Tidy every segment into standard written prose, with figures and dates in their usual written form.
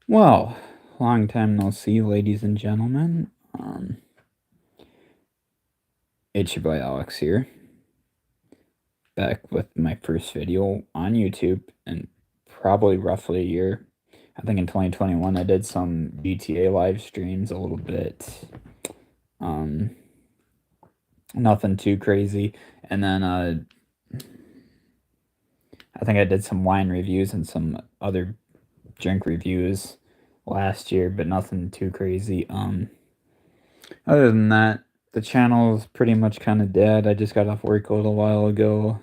Well, long time no see, ladies and gentlemen. It's your boy Alex here, back with my first video on YouTube in probably roughly a year. I think in 2021 I did some GTA live streams a little bit. Um, Nothing too crazy. And then I think I did some wine reviews and some other drink reviews last year, but nothing too crazy. Other than that, the channel is pretty much kind of dead. I just got off work a little while ago.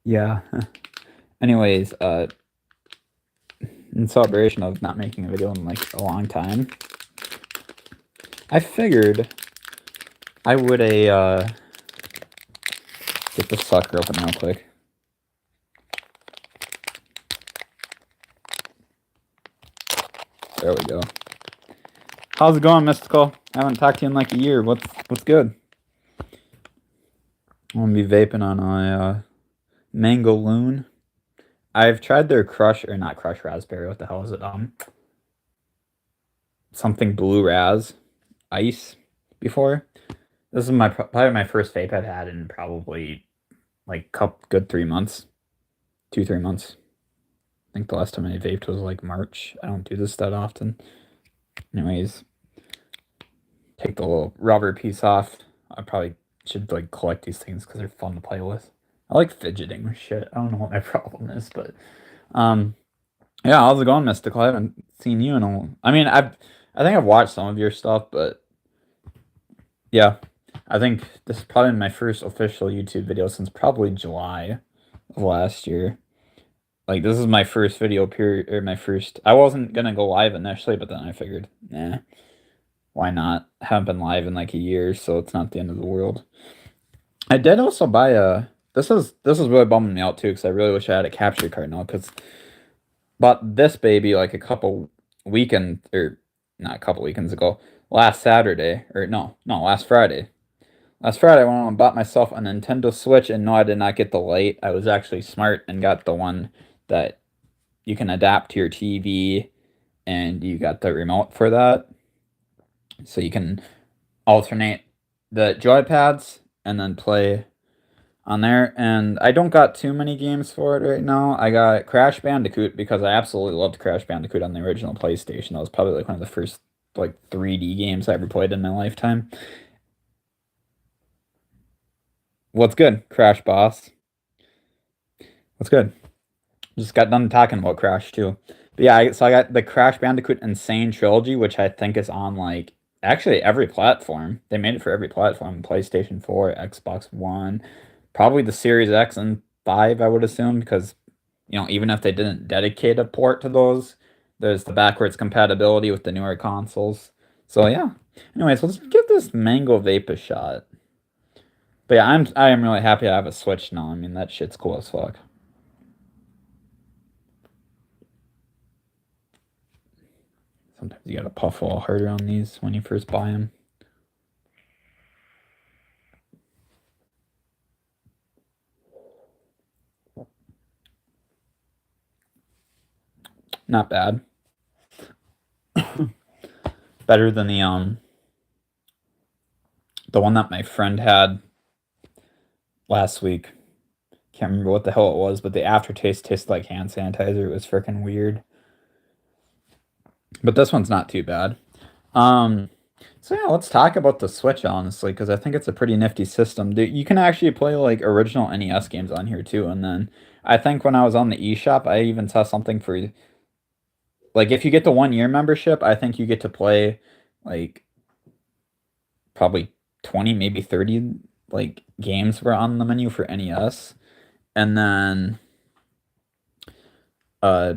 Yeah. Anyways, in celebration of not making a video in like a long time, I figured I would get the sucker open real quick. There we go. How's it going, Mystical? I haven't talked to you in like a year. What's good? I'm gonna be vaping on a Mango Loon. I've tried their Crush or not Crush Raspberry. What the hell is it? Something Blue Raz Ice before. This is probably my first vape I've had in probably like good 3 months, 2-3 months. I think the last time I vaped was like March. I don't do this that often. Anyways, take the little rubber piece off. I probably should like collect these things because they're fun to play with. I like fidgeting with shit. I don't know what my problem is, but yeah. How's it going, Mystical? I haven't seen you in a. I think I've watched some of your stuff, but yeah, I think this is probably my first official YouTube video since probably July of last year. Like this is my first video period, or my first. I wasn't gonna go live initially, but then I figured, nah, why not? I haven't been live in like a year, so it's not the end of the world. I did also buy a. This is really bumming me out too, because I really wish I had a capture card now. Because bought this baby like a couple weekend or not a couple weekends ago, last Saturday or no last Friday. Last Friday, I went and bought myself a Nintendo Switch, and no, I did not get the Lite. I was actually smart and got the one that you can adapt to your TV, and you got the remote for that. So you can alternate the joypads and then play on there. And I don't got too many games for it right now. I got Crash Bandicoot because I absolutely loved Crash Bandicoot on the original PlayStation. That was probably like one of the first like 3D games I ever played in my lifetime. What's good, Crash Boss? What's good? Just got done talking about Crash too. But yeah, so I got the Crash Bandicoot Insane Trilogy, which I think is on like actually every platform. They made it for every platform: PlayStation 4, Xbox One, probably the Series X and 5, I would assume, because even if they didn't dedicate a port to those, there's the backwards compatibility with the newer consoles. So yeah. Anyways, let's give this Mango Vape a shot. But yeah, I am really happy I have a Switch now. I mean, that shit's cool as fuck. Sometimes you gotta puff a little harder on these when you first buy them. Not bad. Better than the one that my friend had last week. Can't remember what the hell it was, but the aftertaste tasted like hand sanitizer. It was freaking weird. But this one's not too bad. Um, so yeah, let's talk about the Switch honestly, because I think it's a pretty nifty system. You can actually play like original NES games on here too, and then I think when I was on the eShop, I even saw something for like if you get the 1 year membership, I think you get to play like probably 20, maybe 30 like games were on the menu for NES. And then uh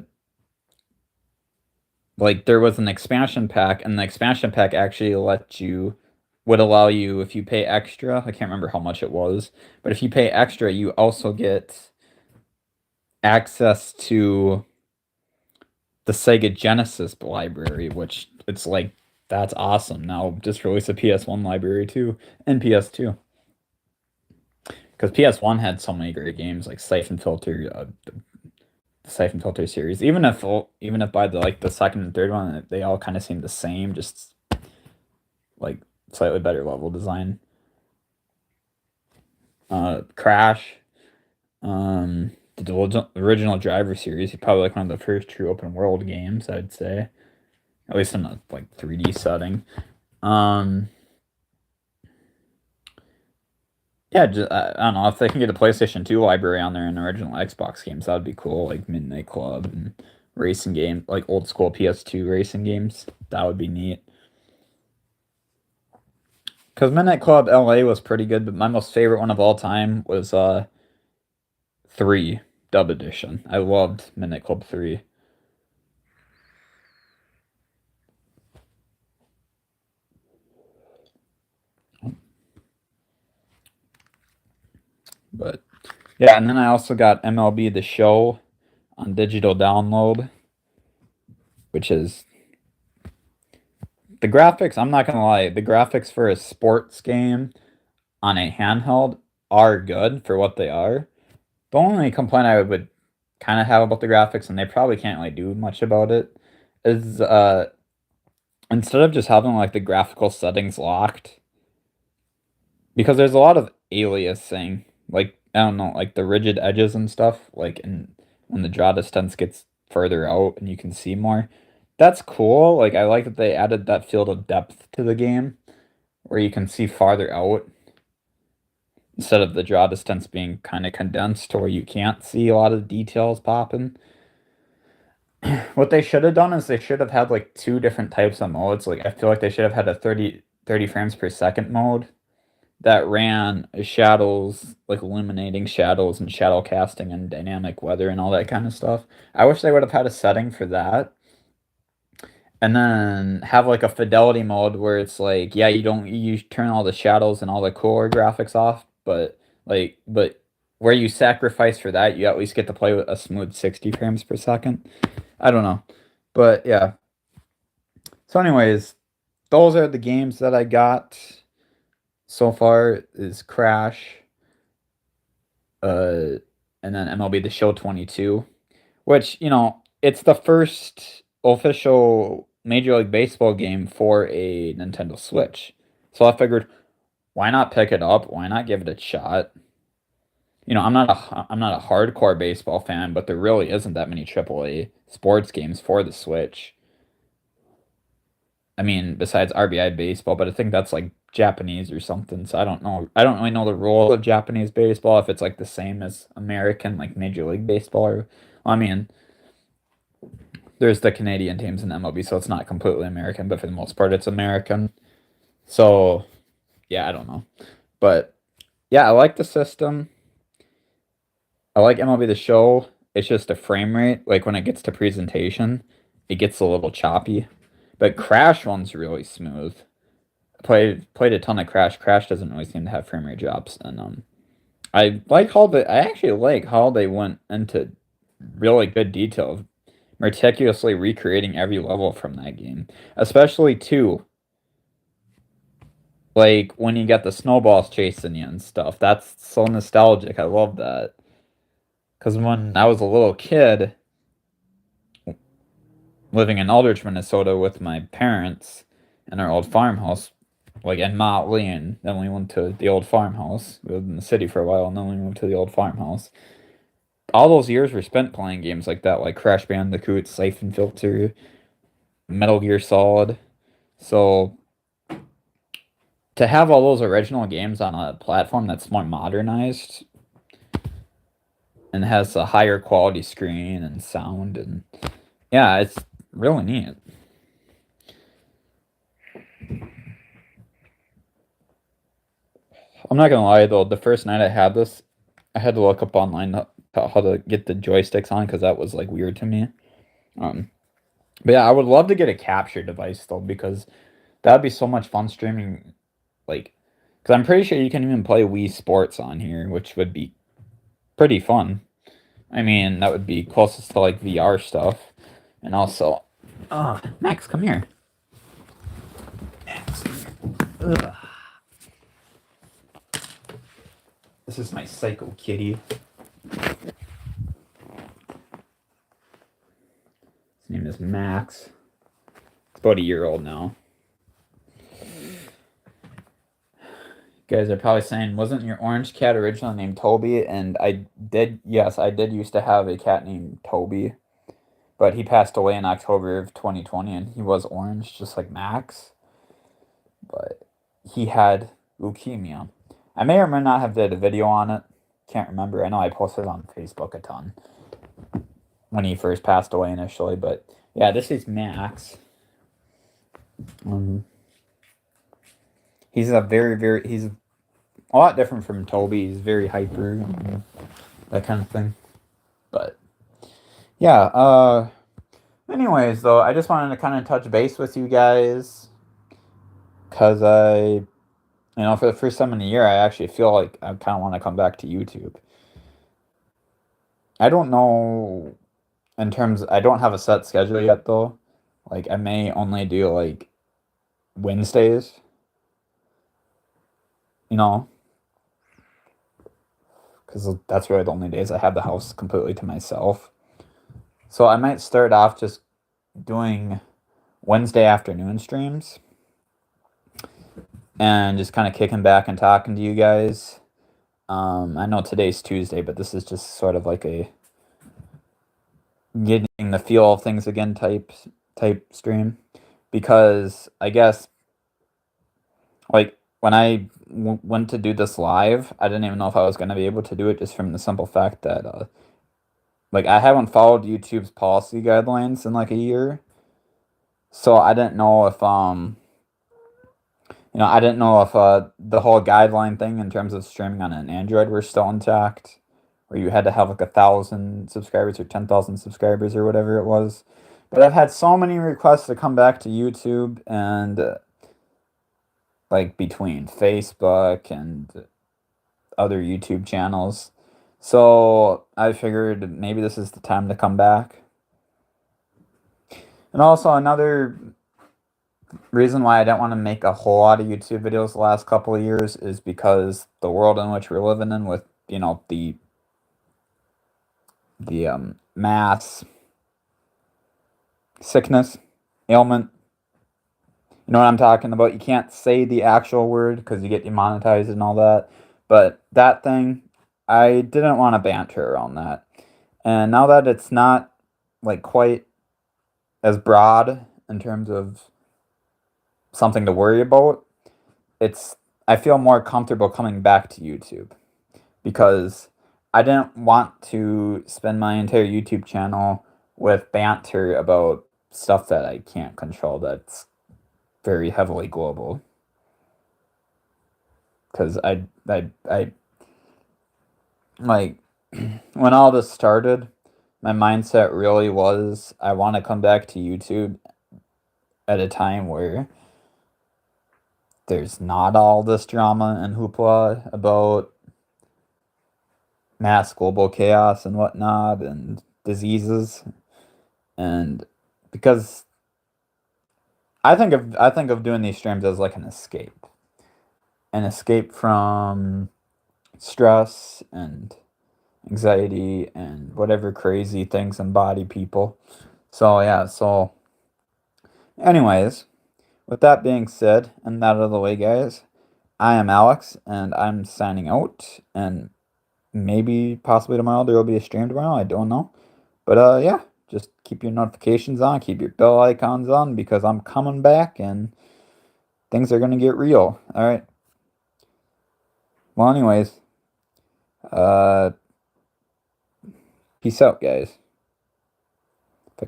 like there was an expansion pack, and the expansion pack actually would allow you, if you pay extra, I can't remember how much it was, but if you pay extra, you also get access to the Sega Genesis library, which it's like that's awesome. Now just release a PS1 library too, and PS2. Because PS1 had so many great games like Siphon Filter, the Siphon Filter series. Even if by the second and third one, they all kind of seem the same, just like slightly better level design. Crash, the original Driver series, probably like one of the first true open world games, I'd say, at least in a like 3D setting. Yeah, I don't know if they can get a PlayStation 2 library on there and original Xbox games, that would be cool. Like Midnight Club and racing game, like old school PS2 racing games. That would be neat. Because Midnight Club LA was pretty good, but my most favorite one of all time was 3 Dub Edition. I loved Midnight Club 3. But yeah, and then I also got MLB The Show on digital download, which is the graphics. I'm not gonna lie, the graphics for a sports game on a handheld are good for what they are. The only complaint I would kind of have about the graphics, and they probably can't really do much about it, is instead of just having like the graphical settings locked, because there's a lot of aliasing, like I don't know, like the rigid edges and stuff, like when the draw distance gets further out and you can see more. That's cool. Like I like that they added that field of depth to the game where you can see farther out instead of the draw distance being kind of condensed to where you can't see a lot of details popping. What they should have done is they should have had like 2 different types of modes. Like I feel like they should have had a 30 frames per second mode that ran shadows, like illuminating shadows and shadow casting and dynamic weather and all that kind of stuff. I wish they would have had a setting for that. And then have like a fidelity mode where it's like, yeah, you turn all the shadows and all the cooler graphics off, but where you sacrifice for that, you at least get to play with a smooth 60 frames per second. I don't know. But yeah. So anyways, those are the games that I got so far is Crash, and then MLB The Show 22, which, it's the first official Major League Baseball game for a Nintendo Switch. So I figured, why not pick it up? Why not give it a shot? I'm not a hardcore baseball fan, but there really isn't that many AAA sports games for the Switch. I mean, besides RBI baseball, but I think that's like Japanese or something. So I don't know. I don't really know the role of Japanese baseball, if it's like the same as American, like Major League Baseball. Or, I mean, there's the Canadian teams in MLB, so it's not completely American, but for the most part, it's American. So yeah, I don't know, but yeah, I like the system. I like MLB The Show. It's just a frame rate. Like when it gets to presentation, it gets a little choppy. But Crash one's really smooth. Played a ton of Crash. Crash doesn't really seem to have frame rate drops, and I actually like how they went into really good detail of meticulously recreating every level from that game, especially 2. Like when you get the snowballs chasing you and stuff. That's so nostalgic. I love that. Because when I was a little kid, living in Aldrich, Minnesota with my parents in our old farmhouse, like in Motley, and then we went to the old farmhouse. We lived in the city for a while, and then we moved to the old farmhouse. All those years were spent playing games like that, like Crash Bandicoot, Siphon Filter, Metal Gear Solid. So to have all those original games on a platform that's more modernized and has a higher quality screen and sound, and yeah, it's really neat. I'm not gonna lie though, the first night I had this, I had to look up online how to get the joysticks on because that was like weird to me. Um, but yeah, I would love to get a capture device though because that'd be so much fun streaming. Like, because I'm pretty sure you can even play Wii Sports on here, which would be pretty fun. I mean, that would be closest to like VR stuff, and also, Max, come here. Max, come here. Ugh. This is my psycho kitty. name is Max. It's about a year old now. You guys are probably saying, wasn't your orange cat originally named Toby? And yes, I did used to have a cat named Toby, but he passed away in October of 2020, and he was orange, just like Max. But he had leukemia. I may or may not have did a video on it. Can't remember. I know I posted it on Facebook a ton when he first passed away initially. But yeah, this is Max. He's he's a lot different from Toby. He's very hyper, that kind of thing. But yeah, anyways, though, I just wanted to kind of touch base with you guys, because for the first time in a year, I actually feel like I kind of want to come back to YouTube. I don't know, I don't have a set schedule yet, though. Like, I may only do, like, Wednesdays, because that's really the only days I have the house completely to myself. So I might start off just doing Wednesday afternoon streams and just kind of kicking back and talking to you guys. I know today's Tuesday, but this is just sort of like a getting the feel of things again type stream, because I guess, like, when I went to do this live, I didn't even know if I was going to be able to do it, just from the simple fact that like, I haven't followed YouTube's policy guidelines in like a year, so I didn't know if the whole guideline thing in terms of streaming on an Android were still intact, where you had to have like 1,000 subscribers or 10,000 subscribers or whatever it was. But I've had so many requests to come back to YouTube, and like between Facebook and other YouTube channels. So I figured maybe this is the time to come back. And also, another reason why I don't want to make a whole lot of YouTube videos the last couple of years is because the world in which we're living in, with the mass sickness, ailment. You know what I'm talking about? You can't say the actual word because you get demonetized and all that. But that thing, I didn't want to banter around that. And now that it's not like quite as broad in terms of something to worry about, I feel more comfortable coming back to YouTube, because I didn't want to spend my entire YouTube channel with banter about stuff that I can't control, that's very heavily global. Because I like, when all this started, my mindset really was, I want to come back to YouTube at a time where there's not all this drama and hoopla about mass global chaos and whatnot, and diseases. And because I think of doing these streams as like an escape from stress and anxiety and whatever crazy things embody people. So yeah, anyways, with that being said and that out of the way, guys, I am Alex, and I'm signing out, and maybe possibly tomorrow there will be a stream tomorrow, I don't know. But yeah, just keep your notifications on, keep your bell icons on, because I'm coming back and things are going to get real. All right. Well, anyways, peace out, guys.